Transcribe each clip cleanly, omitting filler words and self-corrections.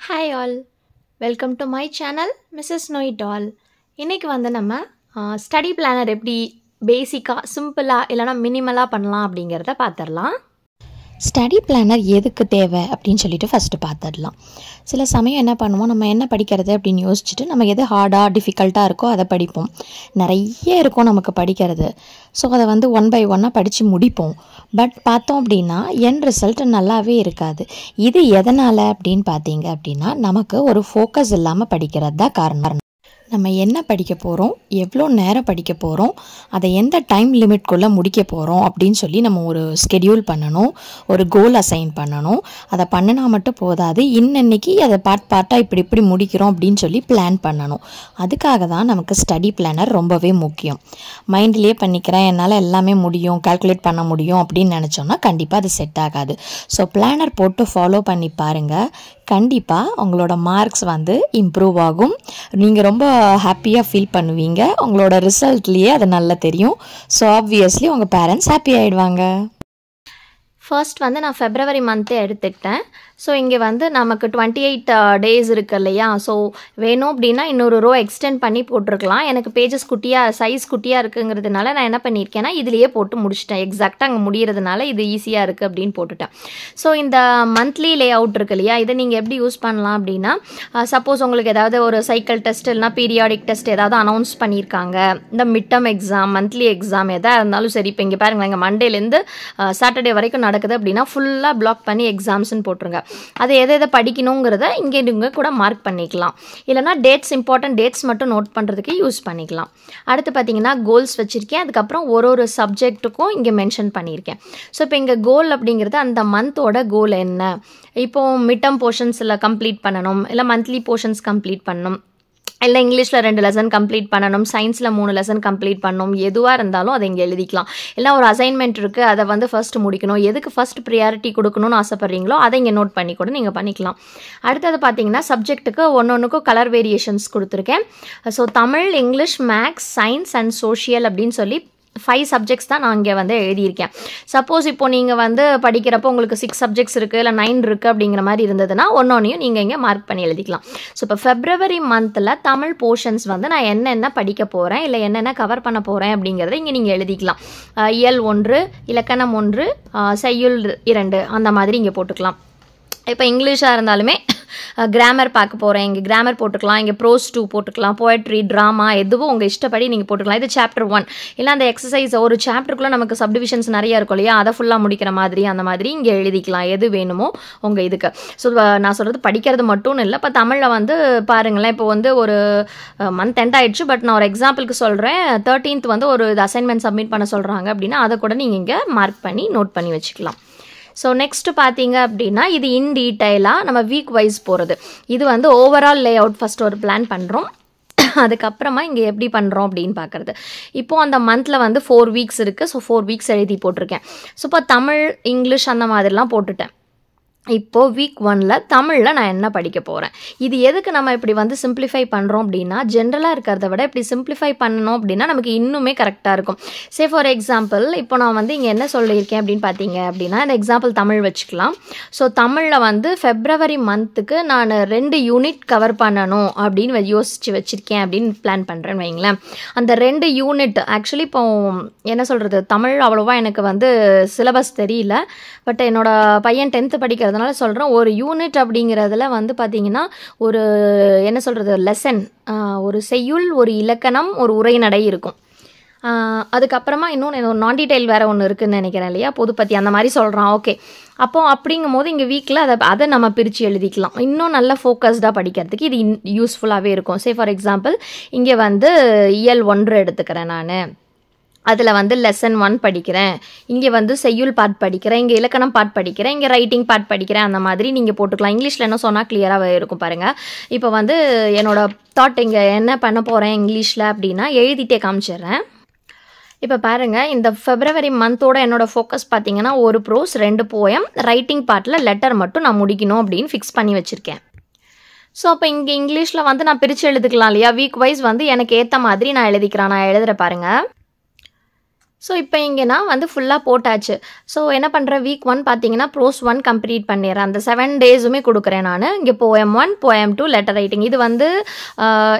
Hi all, welcome to my channel Mrs. Know It All. இன்னைக்கு வந்து நம்ம study planar எப்படி பேசிக்காக சிம்பிளாக இல்லைனா மினிமலாக பண்ணலாம் அப்படிங்கிறத பார்த்துடலாம். ஸ்டடி பிளானர் எதுக்கு தேவை அப்படின்னு சொல்லிட்டு ஃபஸ்ட்டு பார்த்துடலாம். சில சமயம் என்ன பண்ணுவோம், நம்ம என்ன படிக்கிறது அப்படின்னு யோசிச்சுட்டு நம்ம எது ஹார்டாக டிஃபிகல்ட்டாக இருக்கோ அதை படிப்போம். நிறைய இருக்கும் நமக்கு படிக்கிறது. ஸோ அதை வந்து ஒன் பை ஒன்னாக படித்து முடிப்போம். பட் பார்த்தோம் அப்படின்னா என் ரிசல்ட் நல்லாவே இருக்காது. இது எதனால் அப்படின்னு பார்த்தீங்க அப்படின்னா நமக்கு ஒரு ஃபோக்கஸ் இல்லாமல் படிக்கிறது தான் காரணம். நம்ம என்ன படிக்க போகிறோம், எவ்வளோ நேரம் படிக்க போகிறோம், அதை எந்த டைம் லிமிட்குள்ளே முடிக்க போகிறோம் அப்படின்னு சொல்லி நம்ம ஒரு ஸ்கெடியூல் பண்ணணும், ஒரு கோல் அசைன் பண்ணணும். அதை பண்ணினா மட்டும் போதாது, இன்னன்னைக்கு அதை பார்ட்டாக இப்படி முடிக்கிறோம் அப்படின்னு சொல்லி பிளான் பண்ணணும். அதுக்காக தான் நமக்கு ஸ்டடி பிளானர் ரொம்பவே முக்கியம். மைண்ட்லேயே பண்ணிக்கிறேன், என்னால் எல்லாமே முடியும், கால்குலேட் பண்ண முடியும் அப்படின்னு நினச்சோன்னா கண்டிப்பாக அது செட் ஆகாது. ஸோ பிளானர் போட்டு ஃபாலோ பண்ணி பாருங்கள், கண்டிப்பாக உங்களோட மார்க்ஸ் வந்து இம்ப்ரூவ் ஆகும். நீங்கள் ரொம்ப ஹாப்பியாக ஃபீல் பண்ணுவீங்க. உங்களோட ரிசல்ட்லேயே அது நல்லா தெரியும். ஸோ ஆப்வியஸ்லி உங்கள் பேரண்ட்ஸ் ஹாப்பி ஆகிடுவாங்க. ஃபர்ஸ்ட் வந்து நான் ஃபெப்ரவரி மந்த்தே எடுத்துக்கிட்டேன். ஸோ இங்கே வந்து நமக்கு 28 டேஸ் இருக்குது இல்லையா. ஸோ வேணும் அப்படின்னா இன்னொரு ரோ எக்ஸ்டெண்ட் பண்ணி போட்டிருக்கலாம். எனக்கு பேஜஸ் சைஸ் குட்டியாக இருக்குங்கிறதுனால நான் என்ன பண்ணியிருக்கேன்னா இதுலேயே போட்டு முடிச்சிட்டேன். எக்ஸாக்டாக அங்கே முடிகிறதுனால இது ஈஸியாக இருக்குது அப்படின்னு போட்டுட்டேன். ஸோ இந்த மந்த்லி லே அவுட் இருக்கு இல்லையா, இதை நீங்கள் எப்படி யூஸ் பண்ணலாம் அப்படின்னா, சப்போஸ் உங்களுக்கு ஏதாவது ஒரு சைக்கிள் டெஸ்ட் இல்லைனா பீரியாடிக் டெஸ்ட் ஏதாவது அனௌன்ஸ் பண்ணியிருக்காங்க, இந்த mid term exam, monthly exam எதாக இருந்தாலும் சரி. இப்போ இங்கே பாருங்களேன், இங்கே மண்டேலேருந்து சாட்டர்டே வரைக்கும் நடக்குது அப்படின்னா ஃபுல்லாக பிளாக் பண்ணி எக்ஸாம்ஸ்ன்னு போட்டுருங்க. அது எதை படிக்கணுங்கிறத இங்கே நீங்கள் கூட மார்க் பண்ணிக்கலாம். இல்லைனா டேட்ஸ், இம்பார்ட்டன்ட் டேட்ஸ் மட்டும் நோட் பண்ணுறதுக்கு யூஸ் பண்ணிக்கலாம். அடுத்து பார்த்தீங்கன்னா கோல்ஸ் வச்சுருக்கேன். அதுக்கப்புறம் ஒரு சப்ஜெக்ட்டுக்கும் இங்கே மென்ஷன் பண்ணியிருக்கேன். ஸோ இப்போ இங்கே கோல் அப்படிங்கிறது அந்த மந்தோட கோல் என்ன, இப்போது மிட் டர்ம் போர்ஷன்ஸில் கம்ப்ளீட் பண்ணணும், இல்லை மந்த்லி போர்ஷன்ஸ் கம்ப்ளீட் பண்ணணும், இல்லை இங்கிலீஷில் 2 லெசன் கம்ப்ளீட் பண்ணணும், சயின்ஸில் 3 லெசன் கம்ப்ளீட் பண்ணணும். எதுவாக இருந்தாலும் அதை இங்கே எழுதிக்கலாம். இல்லை ஒரு அசைன்மெண்ட் இருக்குது, அதை வந்து ஃபஸ்ட்டு முடிக்கணும், எதுக்கு ஃபஸ்ட் ப்ரியாரிட்டி கொடுக்கணும்னு ஆசைப்பட்றீங்களோ அதை இங்கே நோட் பண்ணி கூட நீங்கள் பண்ணிக்கலாம். அடுத்தது பார்த்தீங்கன்னா சப்ஜெக்ட்டுக்கு ஒன்றுக்கும் கலர் வேரியேஷன்ஸ் கொடுத்துருக்கேன். So Tamil, English, maths, science and social அப்படின்னு சொல்லி 5 சப்ஜெக்ட்ஸ் தான் நான் இங்கே வந்து எழுதியிருக்கேன். சப்போஸ் இப்போ நீங்கள் வந்து படிக்கிறப்போ உங்களுக்கு 6 சப்ஜெக்ட்ஸ் இருக்குது, இல்லை 9 இருக்குது அப்படிங்கிற மாதிரி இருந்ததுன்னா ஒன்றையும் நீங்கள் இங்கே மார்க் பண்ணி எழுதிக்கலாம். ஸோ இப்போ ஃபெப்ரவரி மந்தில் தமிழ் போர்ஷன்ஸ் வந்து நான் என்னென்ன படிக்க போகிறேன், இல்லை என்னென்ன கவர் பண்ண போகிறேன் அப்படிங்கிறத இங்கே நீங்கள் எழுதிக்கலாம். இயல் 1, இலக்கணம் 1, செய்யுள் 2 அந்த மாதிரி இங்கே போட்டுக்கலாம். இப்போ இங்கிலீஷாக இருந்தாலுமே கிராமர் பார்க்க போகிறேன், இங்கே கிராமர் போட்டுக்கலாம், இங்கே ப்ரோஸ் 2 போட்டுக்கலாம், போயட்ரி, ட்ராமா எதுவும் உங்கள் இஷ்டப்படி நீங்கள் போட்டுக்கலாம். இது சாப்டர் 1. இல்லை அந்த எக்ஸசைஸ் ஒரு சாப்டருக்குள்ளே நமக்கு சப்டிவிஷன்ஸ் நிறையா இருக்கும் இல்லையா, அதை ஃபுல்லாக முடிக்கிற மாதிரி அந்த மாதிரி இங்கே எழுதிக்கலாம், எது வேணுமோ உங்கள் இதுக்கு. ஸோ நான் சொல்கிறது படிக்கிறது மட்டும் இல்லை. இப்போ தமிழில் வந்து பாருங்களேன், இப்போ வந்து ஒரு மந்த் எண்ட் ஆகிடுச்சு, பட் நான் ஒரு எக்ஸாம்பிளுக்கு சொல்கிறேன். 13th வந்து ஒரு அசைன்மெண்ட் சப்மிட் பண்ண சொல்கிறாங்க அப்படின்னா அதை கூட நீங்கள் இங்கே மார்க் பண்ணி நோட் பண்ணி வச்சுக்கலாம். ஸோ நெக்ஸ்ட்டு பார்த்தீங்க அப்படின்னா இது இன் டீட்டெயிலாக நம்ம வீக் வைஸ் போகிறது. இது வந்து ஓவரால் லே அவுட் ஃபஸ்ட்டு ஒரு பிளான் பண்ணுறோம், அதுக்கப்புறமா இங்கே எப்படி பண்ணுறோம் அப்படின்னு பார்க்குறது. இப்போது அந்த மந்தில் வந்து 4 வீக்ஸ் இருக்குது. ஸோ 4 வீக்ஸ் எழுதி போட்டிருக்கேன். ஸோ இப்போ தமிழ், இங்கிலீஷ் அந்த மாதிரிலாம் போட்டுட்டேன். இப்போது வீக் 1ல் தமிழில் நான் என்ன படிக்க போகிறேன். இது எதுக்கு நம்ம இப்படி வந்து சிம்பிளிஃபை பண்ணுறோம் அப்படின்னா, ஜென்ரலாக இருக்கிறத விட இப்படி சிம்பிளிஃபை பண்ணணும் அப்படின்னா நமக்கு இன்னுமே கரெக்டாக இருக்கும். சே ஃபார் எக்ஸாம்பிள் இப்போ நான் வந்து இங்கே என்ன சொல்லியிருக்கேன் அப்படின்னு பார்த்தீங்க அப்படின்னா, இந்த எக்ஸாம்பிள் தமிழ் வச்சுக்கலாம். ஸோ தமிழில் வந்து ஃபெப்ரவரி மந்த்துக்கு நான் 2 யூனிட் கவர் பண்ணணும் அப்படின்னு யோசித்து வச்சுருக்கேன் அப்படின்னு பிளான் பண்ணுறேன்னு வைங்களேன். அந்த 2 யூனிட் ஆக்சுவலி இப்போ என்ன சொல்கிறது, தமிழ் அவ்வளோவா எனக்கு வந்து சிலபஸ் தெரியல, பட் என்னோடய பையன் 10th படிக்கிறது அதனால் சொல்கிறேன். ஒரு யூனிட் அப்படிங்கிறதுல வந்து பார்த்திங்கன்னா ஒரு என்ன சொல்கிறது லெசன், ஒரு செய்யுள், ஒரு இலக்கணம், ஒரு உரைநடை இருக்கும். அதுக்கப்புறமா இன்னொன்று நான் டீட்டெயில் வேறு ஒன்று இருக்குதுன்னு நினைக்கிறேன் இல்லையா, பொதுப்பத்தி அந்த மாதிரி சொல்கிறான். ஓகே, அப்போது அப்படிங்கும் போது இங்கே வீக்கில் அதை நம்ம பிரித்து எழுதிக்கலாம். இன்னும் நல்லா ஃபோக்கஸ்டாக படிக்கிறதுக்கு இது யூஸ்ஃபுல்லாகவே இருக்கும். சே ஃபார் எக்ஸாம்பிள் இங்கே வந்து இயல் 1 எடுத்துக்கிறேன் நான். அதில் வந்து லெசன் 1 படிக்கிறேன், இங்கே வந்து செய்யுள் பார்ட் படிக்கிறேன், இங்கே இலக்கணம் பார்ட் படிக்கிறேன், இங்கே ரைட்டிங் பார்ட் படிக்கிறேன். அந்த மாதிரி நீங்கள் போட்டுக்கலாம். இங்கிலீஷில் என்ன சொன்னால் கிளியராக இருக்கும் பாருங்கள். இப்போ வந்து என்னோடய தாட் இங்கே என்ன பண்ண போகிறேன் இங்கிலீஷில் அப்படின்னா எழுதிட்டே காமிச்சிடுறேன். இப்போ பாருங்கள், இந்த ஃபெப்ரவரி மந்தோட என்னோடய ஃபோக்கஸ் பார்த்தீங்கன்னா ஒரு ப்ரோஸ், 2 போயம், ரைட்டிங் பார்ட்டில் லெட்டர் மட்டும் நான் முடிக்கணும் அப்படின்னு ஃபிக்ஸ் பண்ணி வச்சுருக்கேன். ஸோ அப்போ இங்கே இங்கிலீஷில் வந்து நான் பிரித்து எழுதிக்கலாம் இல்லையா, வீக் வைஸ் வந்து எனக்கு ஏற்ற மாதிரி நான் எழுதிக்கிறேன். நான் எழுதுகிற பாருங்கள். ஸோ இப்போ இங்கே நான் வந்து ஃபுல்லாக போட்டாச்சு. ஸோ என்ன பண்ணுறேன், வீக் 1 பார்த்தீங்கன்னா ப்ரோஸ் 1 கம்ப்ளீட் பண்ணிடுறேன். அந்த 7 டேஸுமே கொடுக்குறேன் நான். இங்கே போயம் 1, போயம் 2, லெட்டர் ரைட்டிங். இது வந்து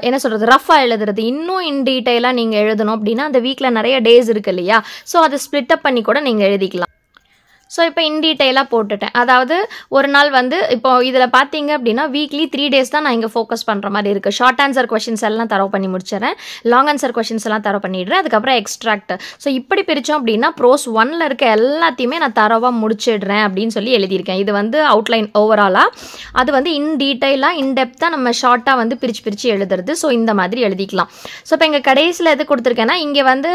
என்ன சொல்கிறது, ரஃபாக எழுதுறது. இன்னும் இன் டீட்டெயிலாக நீங்கள் எழுதணும் அப்படின்னா அந்த வீக்கில் நிறைய டேஸ் இருக்குது இல்லையா, ஸோ அதை ஸ்ப்ளிட் அப் பண்ணி கூட நீங்கள் எழுதிக்கலாம். ஸோ இப்போ இன் டீட்டெயிலாக போட்டுட்டேன். அதாவது ஒரு நாள் வந்து இப்போ இதில் பார்த்தீங்க அப்படின்னா வீக்லி 3 டேஸ் தான் நான் இங்கே ஃபோக்கஸ் பண்ணுற மாதிரி இருக்குது. ஷார்ட் ஆன்சர் கொஷின்ஸ் எல்லாம் தரவு பண்ணி முடிச்சிடறேன், லாங் ஆன்சர் கொஷின்ஸ் எல்லாம் தரவு பண்ணிடுறேன், அதுக்கப்புறம் எக்ஸ்ட்ராக்ட். ஸோ இப்படி பிரித்தோம் அப்படின்னா ப்ரோஸ் 1ல் இருக்க எல்லாத்தையுமே நான் தரவாக முடிச்சிடுறேன் அப்படின்னு சொல்லி எழுதியிருக்கேன். இது வந்து அவுட்லைன் ஓவராலாக. அது வந்து இன் டீட்டெயிலாக இன்டெப்த்தாக நம்ம ஷார்ட்டாக வந்து பிரித்து எழுதுறது. ஸோ இந்த மாதிரி எழுதிக்கலாம். ஸோ இப்போ இங்கே கடைசியில் எது கொடுத்துருக்கேன்னா, இங்கே வந்து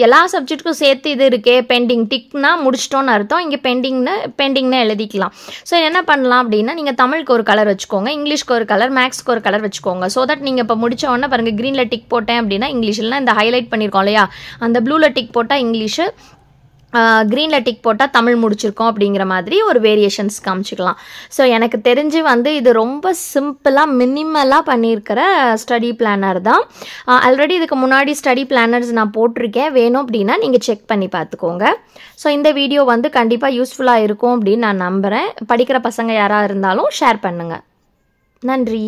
எல்லா சப்ஜெக்ட்டுக்கும் சேர்த்து இது இருக்கே பெண்டிங் டிக்னா முடிச்சிட்டோன்னு அர்த்தம். இங்கே பெண்டிங்னு எழுதிக்கலாம். ஸோ என்ன பண்ணலாம் அப்படின்னா, நீங்கள் தமிழுக்கு ஒரு கலர் வச்சுக்கோங்க, இங்கிலீஷ்க்கு ஒரு கலர், மேக்ஸ்க்கு ஒரு கலர் வச்சுக்கோங்க. ஸோ தட் நீங்கள் இப்போ முடிச்ச உடனே பாருங்கள், க்ரீனில் டிக் போட்டேன் அப்படின்னா இங்கிலீஷ்லாம் இந்த ஹைலைட் பண்ணியிருக்கோம் இல்லையா, அந்த ப்ளூவில் டிக் போட்டால் இங்கிலீஷு, க்ரீனில் டிக் போட்டால் தமிழ் முடிச்சிருக்கோம் அப்படிங்கிற மாதிரி ஒரு வேரியேஷன்ஸ் காமிச்சிக்கலாம். ஸோ எனக்கு தெரிஞ்சு வந்து இது ரொம்ப சிம்பிளாக மினிமலாக பண்ணியிருக்கிற ஸ்டடி பிளானர் தான். ஆல்ரெடி இதுக்கு முன்னாடி ஸ்டடி பிளானர்ஸ் நான் போட்டிருக்கேன், வேணும் அப்படின்னா நீங்கள் செக் பண்ணி பார்த்துக்கோங்க. ஸோ இந்த வீடியோ வந்து கண்டிப்பாக யூஸ்ஃபுல்லாக இருக்கும் அப்படின்னு நான் நம்புகிறேன். படிக்கிற பசங்க யாராக இருந்தாலும் ஷேர் பண்ணுங்கள். நன்றி.